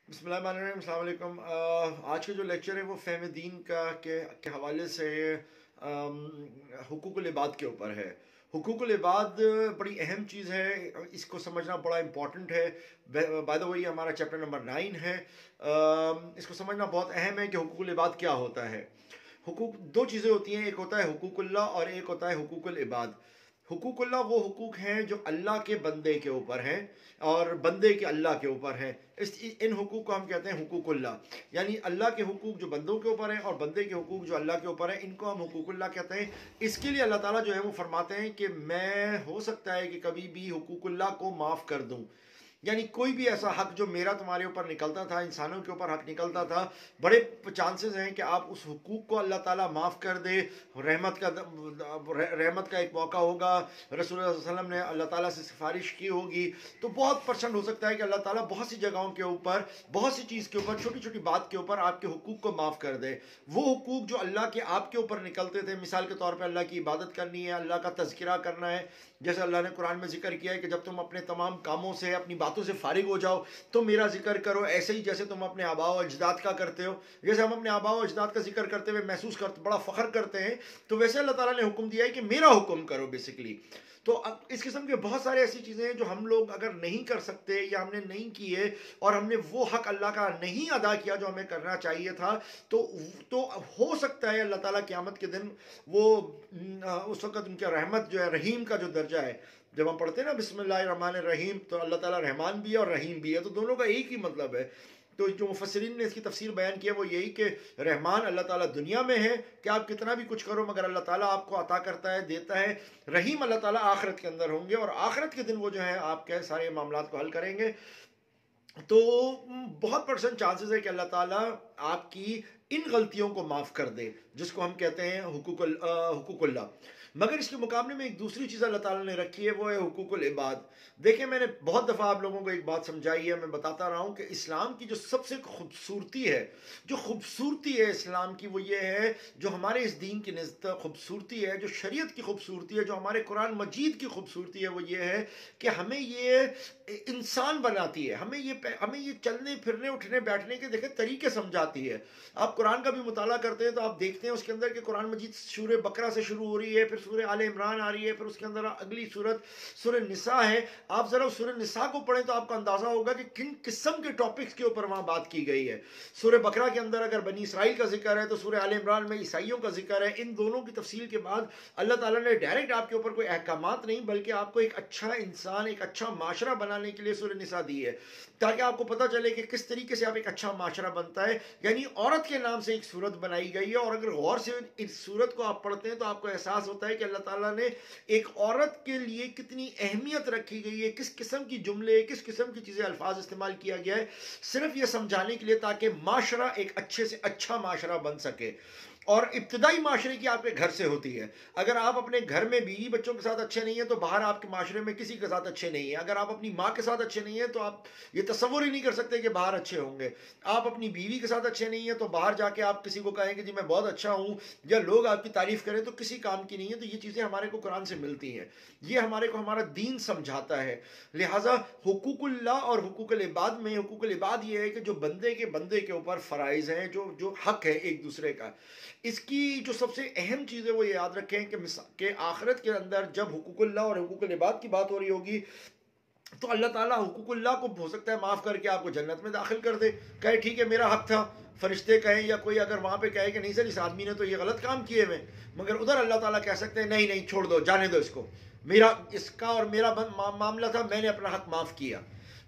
بسم اللہ الرحمن الرحیم، السلام علیکم۔ آج کا جو لیکچر ہے وہ فہم دین کا کے حوالے سے حقوق العباد کے اوپر ہے۔ حقوق العباد بڑی اہم چیز ہے، اس کو سمجھنا بڑا امپورٹنٹ ہے۔ بائی دا وے یہ ہمارا چیپٹر نمبر 9 ہے۔ اس کو سمجھنا بہت اہم ہے کہ حقوق العباد کیا ہوتا ہے۔ حقوق دو چیزیں ہوتی ہیں، ایک ہوتا ہے حقوق اللہ اور ایک ہوتا ہے حقوق العباد۔ حقوق اللہ وہ حقوق ہیں جو اللہ کے بندے کے اوپر ہیں اور بندے کے اللہ کے اوپر ہیں۔ ان حقوق کو ہم کہتے ہیں حقوق اللہ، یعنی اللہ کے حقوق جو بندوں کے اوپر ہیں اور بندے کے حقوق جو اللہ کے اوپر ہیں، ان کو ہم حقوق اللہ کہتے ہیں۔ اس کے لیے اللہ تعالیٰ جو ہے وہ فرماتے ہیں کہ میں ہو سکتا ہے کہ کبھی بھی حقوق اللہ کو معاف کر دوں، یعنی کوئی بھی ایسا حق جو میرا تمہارے اوپر نکلتا تھا، انسانوں کے اوپر حق نکلتا تھا، بڑے چانسز ہیں کہ آپ اس حقوق کو اللہ تعالیٰ معاف کر دے۔ رحمت کا ایک موقع ہوگا، رسول اللہ صلی اللہ علیہ وسلم نے اللہ تعالیٰ سے سفارش کی ہوگی، تو بہت پرسنٹ ہو سکتا ہے کہ اللہ تعالیٰ بہت سی جگہوں کے اوپر، بہت سی چیز کے اوپر، چھوٹی چھوٹی بات کے اوپر آپ کے حقوق کو معاف کر دے۔ وہ حقوق جو اللہ کے آپ کے اوپر نکلتے تھے، مثال کے طور پہ اللہ کی عبادت کرنی ہے، اللہ کا تذکرہ کرنا ہے، جیسے اللہ نے قرآن میں ذکر کیا ہے کہ جب تم اپنے تمام کاموں سے، اپنی باتوں سے فارغ ہو جاؤ تو میرا ذکر کرو، ایسے ہی جیسے تم اپنے آباء و اجداد کا کرتے ہو۔ جیسے ہم اپنے آباء و اجداد کا ذکر کرتے ہوئے محسوس کرتے، بڑا فخر کرتے ہیں، تو ویسے اللہ تعالیٰ نے حکم دیا ہے کہ میرا حکم کرو بیسیکلی۔ تو اب اس قسم کے بہت سارے ایسی چیزیں ہیں جو ہم لوگ اگر نہیں کر سکتے یا ہم نے نہیں کیے اور ہم نے وہ حق اللہ کا نہیں ادا کیا جو ہمیں کرنا چاہیے تھا، تو ہو سکتا ہے اللہ تعالیٰ قیامت کے دن وہ اس وقت ان کا رحمت جو ہے، رحیم کا جو درجہ ہے، جب ہم پڑھتے ہیں نا بسم اللہ الرحمن الرحیم، تو اللہ تعالیٰ رحمان بھی ہے اور رحیم بھی ہے، تو دونوں کا ایک ہی مطلب ہے۔ تو جو مفسرین نے اس کی تفسیر بیان کیا وہ یہی کہ رحمان اللہ تعالیٰ دنیا میں ہے کہ آپ کتنا بھی کچھ کرو مگر اللہ تعالیٰ آپ کو عطا کرتا ہے، دیتا ہے۔ رحیم اللہ تعالیٰ آخرت کے اندر ہوں گے اور آخرت کے دن وہ جو ہے آپ کے سارے معاملات کو حل کریں گے۔ تو بہت پرسنٹ چانسز ہے کہ اللہ تعالیٰ آپ کی ان غلطیوں کو معاف کر دے، جس کو ہم کہتے ہیں حقوق اللہ۔ مگر اس کے مقابلے میں ایک دوسری چیز اللہ تعالیٰ نے رکھی ہے، وہ ہے حقوق العباد۔ دیکھیں، میں نے بہت دفعہ آپ لوگوں کو ایک بات سمجھائی ہے، میں بتاتا رہا ہوں کہ اسلام کی جو سب سے خوبصورتی ہے، جو خوبصورتی ہے اسلام کی، وہ یہ ہے، جو ہمارے اس دین کی نزد خوبصورتی ہے، جو شریعت کی خوبصورتی ہے، جو ہمارے قرآن مجید کی خوبصورتی ہے، وہ یہ ہے کہ ہمیں یہ انسان بناتی ہے، ہمیں یہ چلنے پھرنے اٹھنے بیٹھنے کے دیکھیں طریقے سمجھاتی ہے۔ آپ قرآن کا بھی مطالعہ کرتے ہیں تو آپ دیکھتے ہیں اس کے اندر کہ قرآن مجید سورہ بقرہ سے شروع ہو رہی ہے، پھر سورہ آل عمران آ رہی ہے، پھر اس کے اندر اگلی سورت سورہ نساء ہے۔ آپ ذرا سورہ نساء کو پڑھیں تو آپ کو اندازہ ہوگا کہ کن قسم کے ٹاپکس کے اوپر وہاں بات کی گئی ہے۔ سورہ بقرہ کے اندر اگر بنی اسرائیل کا ذکر ہے تو سورہ آل عمران میں عیسائیوں کا ذکر ہے۔ ان دونوں کی تفصیل کے بعد اللہ تعالیٰ نے ڈائریکٹ آپ کے اوپر کوئی احکامات نہیں، بلکہ آپ کو ایک اچھا انسان، ایک اچھا معاشرہ بنانے کے لیے سورہ نساء دی ہے، تاکہ آپ کو پتہ چلے کہ کس طریقے سے آپ ایک اچھا معاشرہ بنتا ہے۔ یعنی عورت کے نام سے ایک صورت بنائی گئی ہے، اور اگر غور سے اس صورت کو آپ پڑھتے ہیں تو آپ کو احساس ہوتا ہے کہ اللہ تعالیٰ نے ایک عورت کے لیے کتنی اہمیت رکھی گئی ہے، کس قسم کی جملے، کس قسم کی چیزیں، الفاظ استعمال کیا گیا ہے، صرف یہ سمجھانے کے لیے تاکہ معاشرہ ایک اچھے سے اچھا معاشرہ بن سکے۔ اور ابتدائی معاشرے کی آپ کے گھر سے ہوتی ہے۔ اگر آپ اپنے گھر میں بیوی بچوں کے ساتھ اچھے نہیں ہیں تو باہر آپ کے معاشرے میں کسی کے ساتھ اچھے نہیں ہیں۔ اگر آپ اپنی ماں کے ساتھ اچھے نہیں ہیں تو آپ یہ تصور ہی نہیں کر سکتے کہ باہر اچھے ہوں گے۔ آپ اپنی بیوی کے ساتھ اچھے نہیں ہیں تو باہر جا کے آپ کسی کو کہیں کہ جی میں بہت اچھا ہوں، یا لوگ آپ کی تعریف کریں تو کسی کام کی نہیں ہے۔ تو یہ چیزیں ہمارے کو قرآن سے ملتی ہیں، یہ ہمارے کو ہمارا دین سمجھاتا ہے۔ لہٰذا حقوق اللہ اور حقوق العباد میں، حقوق العباد یہ ہے کہ جو بندے کے اوپر فرائض ہیں، جو حق ہے ایک دوسرے کا، اس کی جو سب سے اہم چیز ہے وہ یہ یاد رکھیں کہ آخرت کے اندر جب حقوق اللہ اور حقوق العباد کی بات ہو رہی ہوگی تو اللہ تعالیٰ حقوق اللہ کو ہو سکتا ہے معاف کر کے آپ کو جنت میں داخل کر دے، کہے ٹھیک ہے میرا حق تھا، فرشتے کہیں یا کوئی اگر وہاں پہ کہے کہ نہیں سر اس آدمی نے تو یہ غلط کام کیے ہوئے، مگر ادھر اللہ تعالیٰ کہہ سکتے ہیں نہیں نہیں چھوڑ دو، جانے دو اس کو، میرا اس کا اور میرا معاملہ تھا، میں نے اپنا حق معاف کیا۔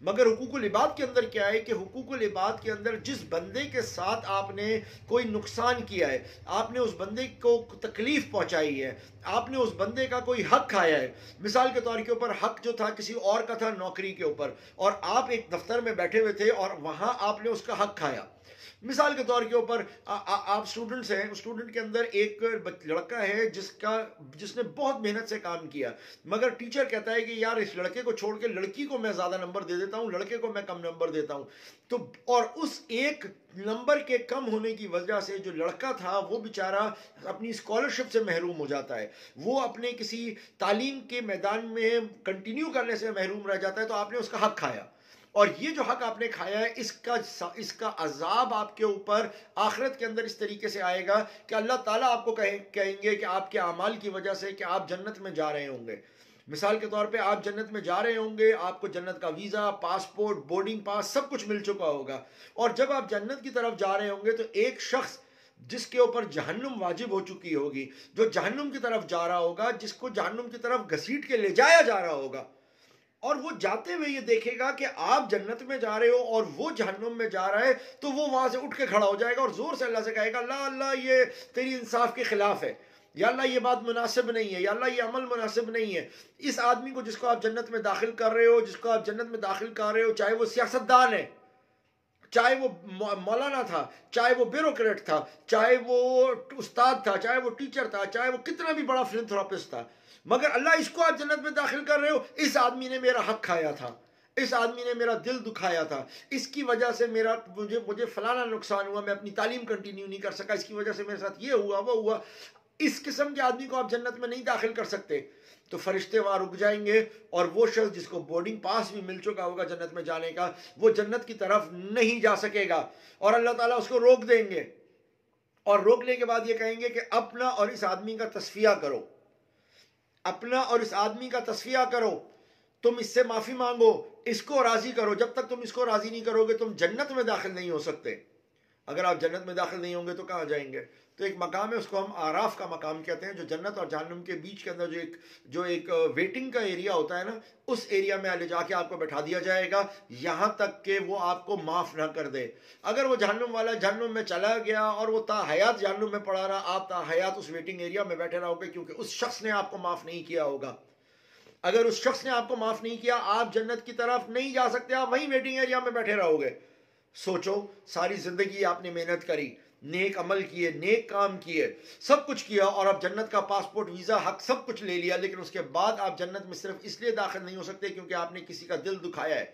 مگر حقوق العباد کے اندر کیا ہے کہ حقوق العباد کے اندر جس بندے کے ساتھ آپ نے کوئی نقصان کیا ہے، آپ نے اس بندے کو تکلیف پہنچائی ہے، آپ نے اس بندے کا کوئی حق کھایا ہے، مثال کے طور کے اوپر حق جو تھا کسی اور کا تھا نوکری کے اوپر، اور آپ ایک دفتر میں بیٹھے ہوئے تھے اور وہاں آپ نے اس کا حق کھایا۔ مثال کے طور کے اوپر آپ اسٹوڈنٹس ہیں، اسٹوڈنٹ کے اندر ایک لڑکا ہے جس نے بہت محنت سے کام کیا، مگر ٹیچر کہتا ہے کہ یار اس لڑکے کو چھوڑ کے لڑکی کو میں زیادہ نمبر دے دیتا ہوں، لڑکے کو میں کم نمبر دیتا ہوں، تو اور اس ایک نمبر کے کم ہونے کی وجہ سے جو لڑکا تھا وہ بیچارہ اپنی اسکالرشپ سے محروم ہو جاتا ہے، وہ اپنے کسی تعلیم کے میدان میں کنٹینیو کرنے سے محروم رہ جاتا ہے، تو آپ نے اس کا حق کھایا۔ اور یہ جو حق آپ نے کھایا ہے اس کا عذاب آپ کے اوپر آخرت کے اندر اس طریقے سے آئے گا کہ اللہ تعالیٰ آپ کو کہیں گے کہ آپ کے اعمال کی وجہ سے کہ آپ جنت میں جا رہے ہوں گے. مثال کے طور پہ آپ جنت میں جا رہے ہوں گے, آپ کو جنت کا ویزا, پاسپورٹ, بورڈنگ پاس سب کچھ مل چکا ہوگا, اور جب آپ جنت کی طرف جا رہے ہوں گے تو ایک شخص جس کے اوپر جہنم واجب ہو چکی ہوگی, جو جہنم کی طرف جا رہا ہوگا, جس کو جہنم کی طرف گھسیٹ کے لے جایا جا رہا ہوگا, اور وہ جاتے ہوئے یہ دیکھے گا کہ آپ جنت میں جا رہے ہو اور وہ جہنم میں جا رہا ہے, تو وہ وہاں سے اٹھ کے کھڑا ہو جائے گا اور زور سے اللہ سے کہے گا, اللہ اللہ یہ تیری انصاف کے خلاف ہے, یا اللہ یہ بات مناسب نہیں ہے, یا اللہ یہ عمل مناسب نہیں ہے. اس آدمی کو جس کو آپ جنت میں داخل کر رہے ہو, جس کو آپ جنت میں داخل کر رہے ہو, چاہے وہ سیاستدان ہے, چاہے وہ مولانا تھا, چاہے وہ بیوروکریٹ تھا, چاہے وہ استاد تھا, چاہے وہ ٹیچر تھا, چاہے وہ کتنا بھی بڑا فلنتھراپسٹ تھا, مگر اللہ اس کو آپ جنت میں داخل کر رہے ہو, اس آدمی نے میرا حق کھایا تھا, اس آدمی نے میرا دل دکھایا تھا, اس کی وجہ سے مجھے فلانا نقصان ہوا, میں اپنی تعلیم کنٹینیو نہیں کر سکا, اس کی وجہ سے میرے ساتھ یہ ہوا وہ ہوا. اس قسم کے آدمی کو آپ جنت میں نہیں داخل کر سکتے. تو فرشتے وہاں رک جائیں گے, اور وہ شخص جس کو بورڈنگ پاس بھی مل چکا ہوگا جنت میں جانے کا, وہ جنت کی طرف نہیں جا سکے گا, اور اللہ تعالیٰ اس کو روک دیں گے, اور روکنے کے بعد یہ کہیں گے کہ اپنا اور اس آدمی کا تصفیہ کرو, اپنا اور اس آدمی کا تصفیہ کرو, تم اس سے معافی مانگو, اس کو راضی کرو, جب تک تم اس کو راضی نہیں کرو گے تم جنت میں داخل نہیں ہو سکتے. اگر آپ جنت میں داخل نہیں ہوں گے تو کہاں جائیں گے؟ تو ایک مقام ہے, اس کو ہم آراف کا مقام کہتے ہیں, جو جنت اور جہنم کے بیچ کے اندر جو ایک ویٹنگ کا ایریا ہوتا ہے نا, اس ایریا میں لے جا کے آپ کو بٹھا دیا جائے گا, یہاں تک کہ وہ آپ کو معاف نہ کر دے. اگر وہ جہنم والا جہنم میں چلا گیا اور وہ تا حیات جہنم میں پڑا رہا, آپ تا حیات اس ویٹنگ ایریا میں بیٹھے رہو گے, کیونکہ اس شخص نے آپ کو معاف نہیں کیا ہوگا. اگر اس شخص نے آپ کو معاف نہیں کیا, آپ جنت کی طرف نہیں جا سکتے, آپ وہیں ویٹنگ ایریا میں بیٹھے رہو گے. سوچو, ساری زندگی آپ نے محنت کری, نیک عمل کیے, نیک کام کیے, سب کچھ کیا, اور آپ جنت کا پاسپورٹ, ویزا, حق سب کچھ لے لیا, لیکن اس کے بعد آپ جنت میں صرف اس لیے داخل نہیں ہو سکتے کیونکہ آپ نے کسی کا دل دکھایا ہے,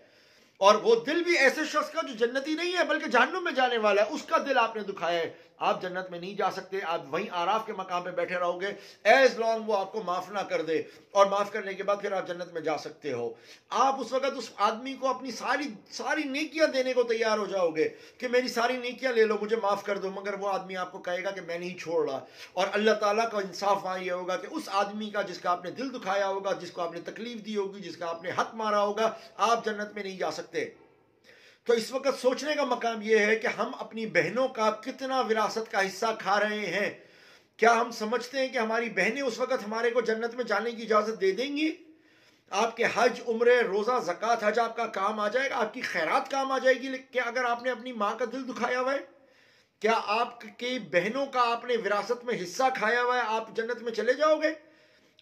اور وہ دل بھی ایسے شخص کا جو جنتی نہیں ہے بلکہ جہنم میں جانے والا ہے, اس کا دل آپ نے دکھایا ہے. آپ جنت میں نہیں جا سکتے, آپ وہیں آراف کے مقام پہ بیٹھے رہو گے ایز لانگ وہ آپ کو معاف نہ کر دے, اور معاف کرنے کے بعد پھر آپ جنت میں جا سکتے ہو. آپ اس وقت اس آدمی کو اپنی ساری نیکیاں دینے کو تیار ہو جاؤ گے کہ میری ساری نیکیاں لے لو, مجھے معاف کر دو, مگر وہ آدمی آپ کو کہے گا کہ میں نہیں چھوڑ رہا. اور اللہ تعالیٰ کا انصاف وہاں یہ ہوگا کہ اس آدمی کا جس کا آپ نے دل دکھایا ہوگا, جس کو آپ نے تکلیف دی ہوگی, جس کا آپ نے حق مارا ہوگا, آپ جنت میں نہیں جا سکتے. تو اس وقت سوچنے کا مقام یہ ہے کہ ہم اپنی بہنوں کا کتنا وراثت کا حصہ کھا رہے ہیں. کیا ہم سمجھتے ہیں کہ ہماری بہنیں اس وقت ہمارے کو جنت میں جانے کی اجازت دے دیں گی؟ آپ کے حج, عمرے, روزہ, زکوٰۃ, حج آپ کا کام آ جائے گا, آپ کی خیرات کام آ جائے گی, کیا اگر آپ نے اپنی ماں کا دل دکھایا ہوا ہے؟ کیا آپ کی بہنوں کا آپ نے وراثت میں حصہ کھایا ہوا ہے, آپ جنت میں چلے جاؤ گے؟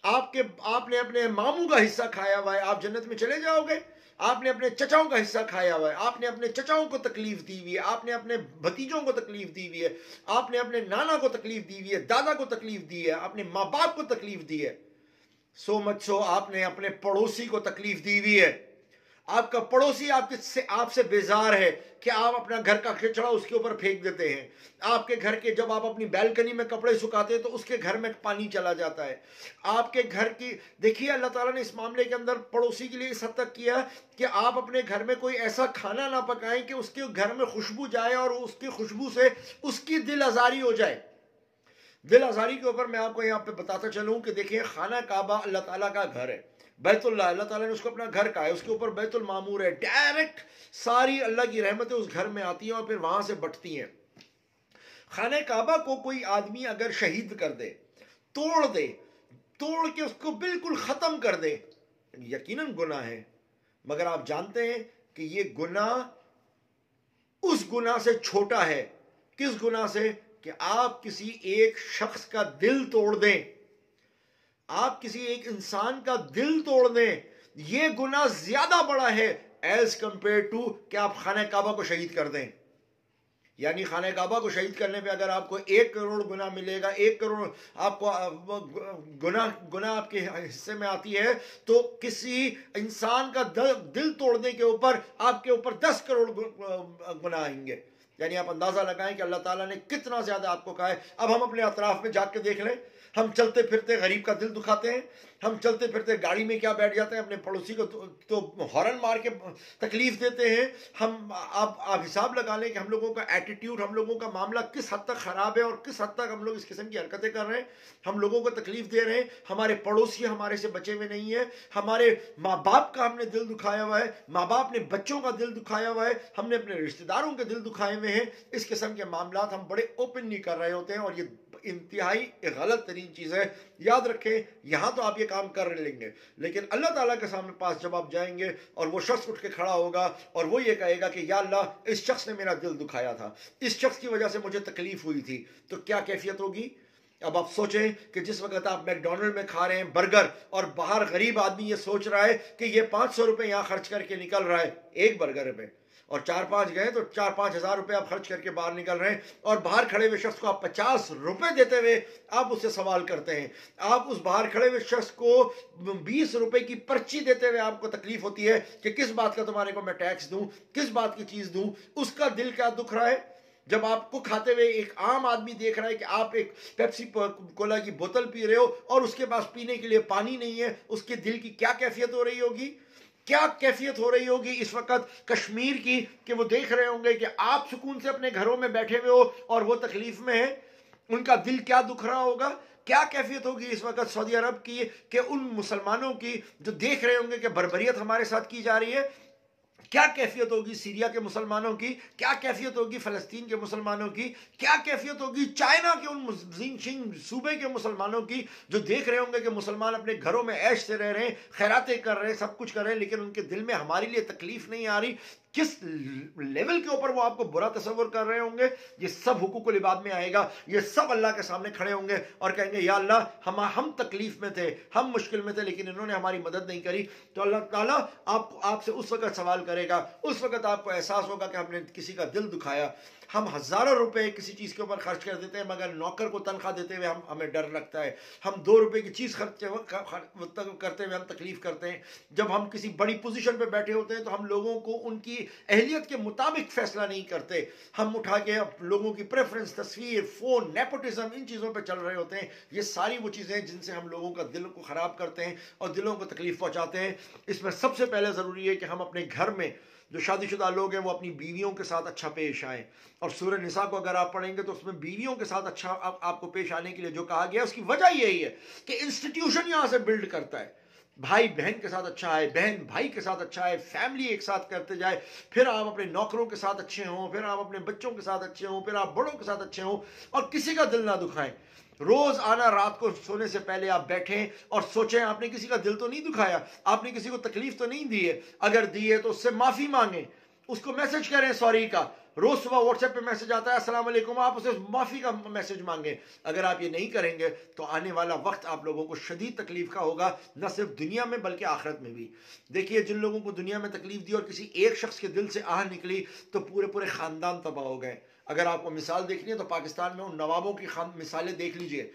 آپ نے اپنے ماموں کا حصہ کھایا ہوا ہے, آپ جنت میں چلے جاؤ گے؟ آپ نے اپنے چچاؤں کا حصہ کھایا ہوا ہے, آپ نے اپنے چچاؤں کو تکلیف دی ہوئی ہے, آپ نے اپنے بھتیجوں کو تکلیف دی ہوئی ہے, آپ نے اپنے نانا کو تکلیف دی ہوئی ہے, دادا کو تکلیف دی ہے, اپنے ماں باپ کو تکلیف دی ہے. سو مچ سو آپ نے اپنے پڑوسی کو تکلیف دی ہوئی ہے. آپ کا پڑوسی آپ سے بیزار ہے کہ آپ اپنا گھر کا کچڑا اس کے اوپر پھینک دیتے ہیں. آپ کے گھر کے جب آپ اپنی بیلکنی میں کپڑے سکھاتے ہیں تو اس کے گھر میں پانی چلا جاتا ہے. آپ کے گھر کی دیکھیے, اللہ تعالیٰ نے اس معاملے کے اندر پڑوسی کے لیے اس حد تک کیا کہ آپ اپنے گھر میں کوئی ایسا کھانا نہ پکائیں کہ اس کے گھر میں خوشبو جائے اور اس کی خوشبو سے اس کی دل آزاری ہو جائے. دل آزاری کے اوپر میں آپ کو یہاں پہ بتاتا چلوں کہ دیکھیں, خانہ کعبہ اللہ تعالیٰ کا گھر ہے, بیت اللہ اللہ تعالیٰ نے اس کو اپنا گھر کہا ہے, اس کے اوپر بیت المعمور ہے, ڈائریکٹ ساری اللہ کی رحمتیں اس گھر میں آتی ہیں اور پھر وہاں سے بٹتی ہیں. خانہ کعبہ کو کوئی آدمی اگر شہید کر دے, توڑ کے اس کو بالکل ختم کر دے, یقیناً گناہ ہے, مگر آپ جانتے ہیں کہ یہ گناہ اس گناہ سے چھوٹا ہے. کس گناہ سے؟ کہ آپ کسی ایک شخص کا دل توڑ دیں, آپ کسی ایک انسان کا دل توڑ دیں, یہ گناہ زیادہ بڑا ہے ایز کمپیئر ٹو کہ آپ خانہ کعبہ کو شہید کر دیں. یعنی خانہ کعبہ کو شہید کرنے پہ اگر آپ کو 1 کروڑ گناہ ملے گا, 1 کروڑ آپ کو گناہ آپ کے حصے میں آتی ہے, تو کسی انسان کا دل توڑنے کے اوپر آپ کے اوپر 10 کروڑ گناہ آئیں گے. یعنی آپ اندازہ لگائیں کہ اللہ تعالیٰ نے کتنا زیادہ آپ کو کہا ہے. اب ہم اپنے اطراف میں جا کے دیکھ لیں, ہم چلتے پھرتے غریب کا دل دکھاتے ہیں, ہم چلتے پھرتے گاڑی میں کیا بیٹھ جاتے ہیں، اپنے پڑوسی کو تو ہارن مار کے تکلیف دیتے ہیں. ہم آپ حساب لگا لیں کہ ہم لوگوں کا ایٹیٹیوڈ، ہم لوگوں کا معاملہ کس حد تک خراب ہے اور کس حد تک ہم لوگ اس قسم کی حرکتیں کر رہے ہیں. ہم لوگوں کو تکلیف دے رہے ہیں، ہمارے پڑوسی ہمارے سے بچے ہوئے نہیں ہیں، ہمارے ماں باپ کا ہم نے دل دکھایا ہوا ہے، ماں باپ نے بچوں کا دل دکھایا ہوا ہے، ہم نے اپنے رشتہ داروں کے دل دکھائے ہوئے ہیں. اس قسم کے معاملات ہم بڑے اوپنلی کر رہے ہوتے ہیں اور یہ انتہائی غلط ترین چیز ہے. یاد رکھیں، یہاں تو آپ یہ کام کر لیں گے، لیکن اللہ تعالیٰ کے سامنے پاس جب آپ جائیں گے اور وہ شخص اٹھ کے کھڑا ہوگا اور وہ یہ کہے گا کہ یا اللہ اس شخص نے میرا دل دکھایا تھا، اس شخص کی وجہ سے مجھے تکلیف ہوئی تھی، تو کیا کیفیت ہوگی؟ اب آپ سوچیں کہ جس وقت آپ میک ڈونلڈ میں کھا رہے ہیں برگر، اور باہر غریب آدمی یہ سوچ رہا ہے کہ یہ 500 روپے یہاں خرچ کر کے نکل رہا ہے ایک برگر پہ، اور 4-5 گئے تو 4-5 ہزار روپے آپ خرچ کر کے باہر نکل رہے ہیں، اور باہر کھڑے ہوئے شخص کو آپ 50 روپے دیتے ہوئے آپ اس سے سوال کرتے ہیں. آپ اس باہر کھڑے ہوئے شخص کو 20 روپے کی پرچی دیتے ہوئے آپ کو تکلیف ہوتی ہے کہ کس بات کا تمہارے کو میں ٹیکس دوں، کس بات کی چیز دوں. اس کا دل کیا دکھ رہا ہے جب آپ کو کھاتے ہوئے ایک عام آدمی دیکھ رہا ہے کہ آپ ایک پیپسی کولا کی بوتل پی رہے ہو اور اس کے پاس پینے کے لیے پانی نہیں ہے. اس کے دل کی کیا کیفیت ہو رہی ہوگی؟ کیا کیفیت ہو رہی ہوگی اس وقت کشمیر کی کہ وہ دیکھ رہے ہوں گے کہ آپ سکون سے اپنے گھروں میں بیٹھے ہوئے ہو اور وہ تکلیف میں ہیں. ان کا دل کیا دکھ رہا ہوگا؟ کیا کیفیت ہوگی اس وقت سعودی عرب کی کہ ان مسلمانوں کی جو دیکھ رہے ہوں گے کہ بربریت ہمارے ساتھ کی جا رہی ہے؟ کیا کیفیت ہوگی سیریا کے مسلمانوں کی؟ کیا کیفیت ہوگی فلسطین کے مسلمانوں کی؟ کیا کیفیت ہوگی چائنا کے ان زنشنگ صوبے کے مسلمانوں کی جو دیکھ رہے ہوں گے کہ مسلمان اپنے گھروں میں عیش سے رہ رہے ہیں، خیراتیں کر رہے ہیں، سب کچھ کر رہے ہیں، لیکن ان کے دل میں ہمارے لیے تکلیف نہیں آ رہی. کس لیول کے اوپر وہ آپ کو برا تصور کر رہے ہوں گے. یہ سب حقوق العباد میں آئے گا. یہ سب اللہ کے سامنے کھڑے ہوں گے اور کہیں گے یا اللہ ہم تکلیف میں تھے، ہم مشکل میں تھے، لیکن انہوں نے ہماری مدد نہیں کری. تو اللہ تعالیٰ آپ سے اس وقت سوال کرے گا، اس وقت آپ کو احساس ہوگا کہ ہم نے کسی کا دل دکھایا. ہم ہزاروں روپے کسی چیز کے اوپر خرچ کر دیتے ہیں، مگر نوکر کو تنخواہ دیتے ہوئے ہمیں ڈر لگتا ہے. ہم 2 روپے کی چیز خرچ کرتے ہوئے ہم تکلیف کرتے ہیں. جب ہم کسی بڑی پوزیشن پہ بیٹھے ہوتے ہیں تو ہم لوگوں کو ان کی اہلیت کے مطابق فیصلہ نہیں کرتے. ہم اٹھا کے لوگوں کی پریفرنس، تصویر، فون، نیپوٹزم، ان چیزوں پہ چل رہے ہوتے ہیں. یہ ساری وہ چیزیں جن سے ہم لوگوں کا دل کو خراب کرتے ہیں اور دلوں کو تکلیف پہنچاتے ہیں. اس میں سب سے پہلے ضروری ہے کہ ہم اپنے گھر میں جو شادی شدہ لوگ ہیں وہ اپنی بیویوں کے ساتھ اچھا پیش آئیں. اور سورہ نساء کو اگر آپ پڑھیں گے تو اس میں بیویوں کے ساتھ اچھا آپ کو پیش آنے کے لیے جو کہا گیا ہے اس کی وجہ یہی ہے کہ انسٹیٹیوشن یہاں سے بلڈ کرتا ہے. بھائی بہن کے ساتھ اچھا ہے، بہن بھائی کے ساتھ اچھا ہے، فیملی ایک ساتھ کرتے جائے، پھر آپ اپنے نوکروں کے ساتھ اچھے ہوں، پھر آپ اپنے بچوں کے ساتھ اچھے ہوں، پھر آپ بڑوں کے ساتھ اچھے ہوں اور کسی کا دل نہ دکھائیں. روز آنا رات کو سونے سے پہلے آپ بیٹھیں اور سوچیں آپ نے کسی کا دل تو نہیں دکھایا، آپ نے کسی کو تکلیف تو نہیں دی ہے. اگر دی ہے تو اس سے معافی مانگیں، اس کو میسج کریں سوری کا. روز صبح واٹس ایپ پہ میسج آتا ہے السلام علیکم، آپ اسے معافی کا میسج مانگیں. اگر آپ یہ نہیں کریں گے تو آنے والا وقت آپ لوگوں کو شدید تکلیف کا ہوگا، نہ صرف دنیا میں بلکہ آخرت میں بھی. دیکھیے جن لوگوں کو دنیا میں تکلیف دی اور کسی ایک شخص کے دل سے آہ نکلی تو پورے خاندان تباہ ہو گئے. اگر آپ کو مثال دیکھنی ہے تو پاکستان میں ان نوابوں کی مثالیں دیکھ لیجئے.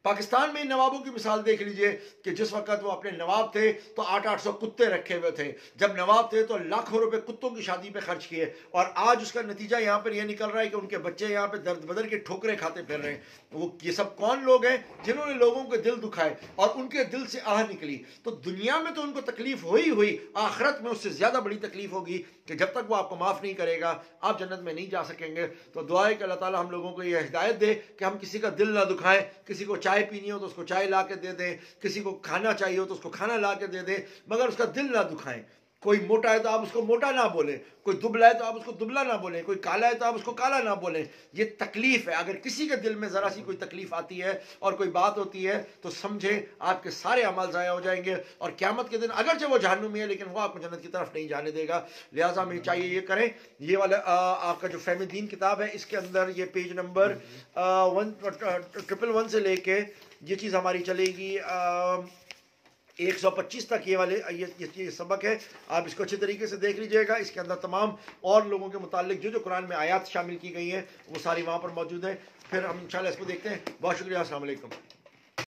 پاکستان میں ان نوابوں کی مثال دیکھ لیجئے کہ جس وقت وہ اپنے نواب تھے تو 800 کتے رکھے ہوئے تھے. جب نواب تھے تو لاکھوں روپے کتوں کی شادی پہ خرچ کیے، اور آج اس کا نتیجہ یہاں پر یہ نکل رہا ہے کہ ان کے بچے یہاں پہ درد بدر کے ٹھوکریں کھاتے پھر رہے ہیں. وہ یہ سب کون لوگ ہیں جنہوں نے لوگوں کے دل دکھائے اور ان کے دل سے آہ نکلی. تو دنیا میں تو ان کو تکلیف ہوئی، آخرت میں اس سے زیادہ بڑی تکلیف ہوگی کہ جب تک وہ آپ کو معاف نہیں کرے گا آپ جنت میں نہیں جا سکیں گے. تو دعا ہے کہ اللہ تعالی ہم لوگوں کو یہ ہدایت دے کہ ہم کسی کا دل نہ دکھائیں. کسی کو چائے پینی ہو تو اس کو چائے لا کے دے دیں، کسی کو کھانا چاہیے ہو تو اس کو کھانا لا کے دے دیں، مگر اس کا دل نہ دکھائیں. کوئی موٹا ہے تو آپ اس کو موٹا نہ بولیں، کوئی دبلا ہے تو آپ اس کو دبلا نہ بولیں، کوئی کالا ہے تو آپ اس کو کالا نہ بولیں. یہ تکلیف ہے. اگر کسی کے دل میں ذرا سی کوئی تکلیف آتی ہے اور کوئی بات ہوتی ہے تو سمجھیں آپ کے سارے عمل ضائع ہو جائیں گے، اور قیامت کے دن اگرچہ وہ جہنمی ہے لیکن وہ آپ کو جنت کی طرف نہیں جانے دے گا. لہٰذا ہمیں چاہیے یہ کریں. یہ والا آپ کا جو فہم دین کتاب ہے اس کے اندر یہ پیج نمبر 111 سے لے کے یہ چیز ہماری چلے گی 125 تک. یہ والے یہ سبق ہے، آپ اس کو اچھے طریقے سے دیکھ لیجئے گا. اس کے اندر تمام اور لوگوں کے متعلق جو قرآن میں آیات شامل کی گئی ہیں وہ ساری وہاں پر موجود ہیں. پھر ہم انشاءاللہ اس کو دیکھتے ہیں. بہت شکریہ. السلام علیکم.